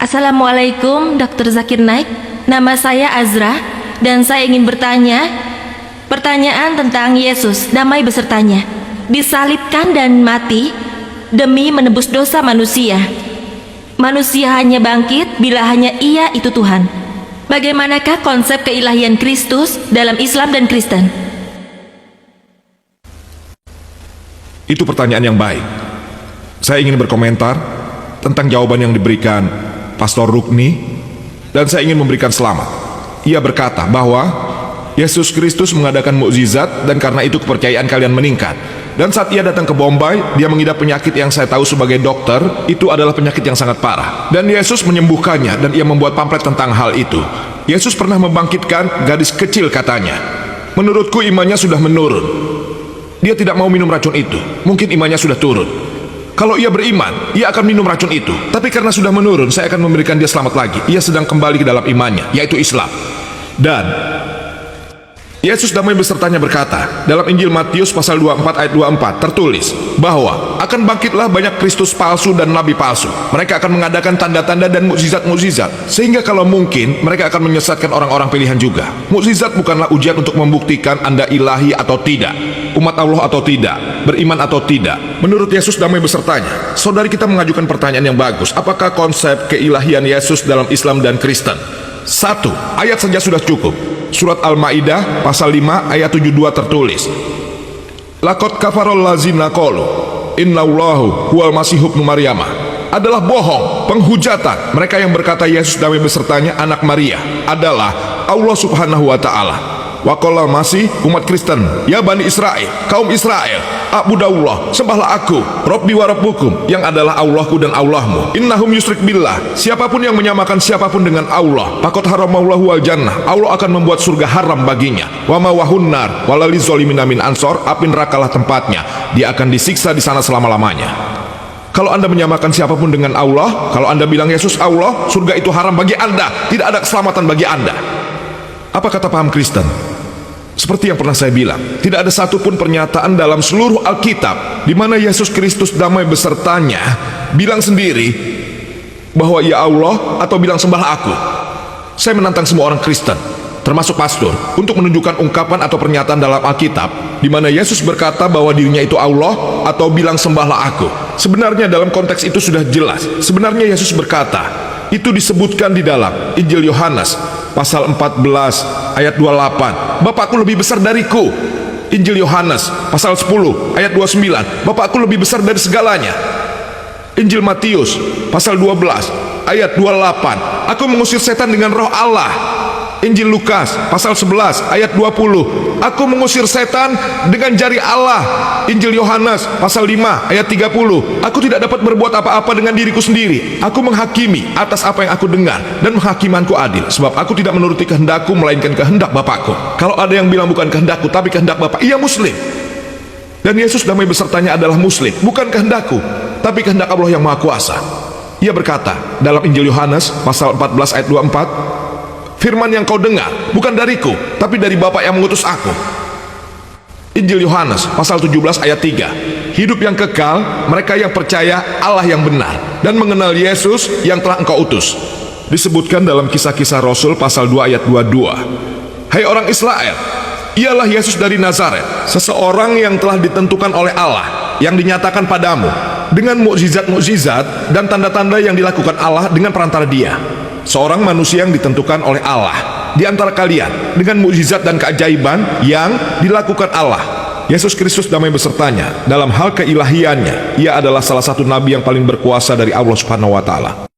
Assalamualaikum, Dr. Zakir Naik. Nama saya Azra dan saya ingin bertanya pertanyaan tentang Yesus, damai besertanya, disalibkan dan mati demi menebus dosa manusia. Manusia hanya bangkit bila hanya Ia itu Tuhan. Bagaimanakah konsep keilahian Kristus dalam Islam dan Kristen? Itu pertanyaan yang baik. Saya ingin berkomentar tentang jawaban yang diberikan Pastor Rukni, dan saya ingin memberikan selamat. Ia berkata bahwa Yesus Kristus mengadakan mukjizat dan karena itu kepercayaan kalian meningkat. Dan saat ia datang ke Bombay, dia mengidap penyakit yang saya tahu sebagai dokter, itu adalah penyakit yang sangat parah. Dan Yesus menyembuhkannya dan ia membuat pamflet tentang hal itu. Yesus pernah membangkitkan gadis kecil katanya. Menurutku imannya sudah menurun. Dia tidak mau minum racun itu. Mungkin imannya sudah turun. Kalau ia beriman, ia akan minum racun itu. Tapi karena sudah menurun, saya akan memberikan dia selamat lagi. Ia sedang kembali ke dalam imannya, yaitu Islam. Dan Yesus damai besertanya berkata, dalam Injil Matius pasal 24 ayat 24 tertulis bahwa akan bangkitlah banyak Kristus palsu dan nabi palsu. Mereka akan mengadakan tanda-tanda dan mukjizat-mukjizat, sehingga kalau mungkin mereka akan menyesatkan orang-orang pilihan juga. Mukjizat bukanlah ujian untuk membuktikan Anda ilahi atau tidak, umat Allah atau tidak, beriman atau tidak. Menurut Yesus damai besertanya, saudari kita mengajukan pertanyaan yang bagus. Apakah konsep keilahian Yesus dalam Islam dan Kristen? Satu, ayat saja sudah cukup. Surat Al-Ma'idah pasal 5 ayat 72 tertulis, Laqad kafarol lazina qalu innallahu huwal masihub ibnu Maryamah. Adalah bohong, penghujatan mereka yang berkata Yesus damai besertanya anak Maria adalah Allah subhanahu wa ta'ala. Waqala masih umat Kristen, ya Bani Israel, kaum Israel, A'budallah, sembahlah aku, Rabbi wa Rabbukum, yang adalah Allahku dan Allahmu. Innahum yusrik billah, siapapun yang menyamakan siapapun dengan Allah, faqad haramallahu wal jannah, Allah akan membuat surga haram baginya. Wa ma wahun nar, walaliz zalimina min ansor, api nerakalah tempatnya, dia akan disiksa di sana selama-lamanya. Kalau Anda menyamakan siapapun dengan Allah, kalau Anda bilang Yesus Allah, surga itu haram bagi Anda, tidak ada keselamatan bagi Anda. Apa kata paham Kristen? Seperti yang pernah saya bilang, tidak ada satupun pernyataan dalam seluruh Alkitab di mana Yesus Kristus damai besertanya bilang sendiri bahwa Ia Allah atau bilang sembahlah aku. Saya menantang semua orang Kristen, termasuk pastor, untuk menunjukkan ungkapan atau pernyataan dalam Alkitab di mana Yesus berkata bahwa dirinya itu Allah atau bilang sembahlah aku. Sebenarnya dalam konteks itu sudah jelas. Sebenarnya Yesus berkata, itu disebutkan di dalam Injil Yohanes pasal 14 ayat 28, Bapakku lebih besar dariku. Injil Yohanes pasal 10 ayat 29, Bapakku lebih besar dari segalanya. Injil Matius pasal 12 ayat 28, aku mengusir setan dengan roh Allah. Injil Lukas pasal 11 ayat 20, aku mengusir setan dengan jari Allah. Injil Yohanes pasal 5 ayat 30, aku tidak dapat berbuat apa-apa dengan diriku sendiri, aku menghakimi atas apa yang aku dengar dan menghakimanku adil, sebab aku tidak menuruti kehendakku melainkan kehendak Bapakku. Kalau ada yang bilang bukan kehendakku tapi kehendak Bapa, ia muslim. Dan Yesus damai besertanya adalah muslim, bukan kehendakku tapi kehendak Allah yang Maha Kuasa. Ia berkata dalam Injil Yohanes pasal 14 ayat 24, firman yang kau dengar bukan dariku, tapi dari Bapa yang mengutus aku. Injil Yohanes pasal 17 ayat 3, hidup yang kekal mereka yang percaya Allah yang benar dan mengenal Yesus yang telah engkau utus. Disebutkan dalam Kisah-Kisah Rasul pasal 2 ayat 22, hai orang Israel, ialah Yesus dari Nazaret, seseorang yang telah ditentukan oleh Allah, yang dinyatakan padamu dengan mukjizat-mukjizat dan tanda-tanda yang dilakukan Allah dengan perantara dia. Seorang manusia yang ditentukan oleh Allah di antara kalian dengan mukjizat dan keajaiban yang dilakukan Allah. Yesus Kristus damai besertanya dalam hal keilahiannya, Ia adalah salah satu nabi yang paling berkuasa dari Allah Subhanahu wa ta'ala.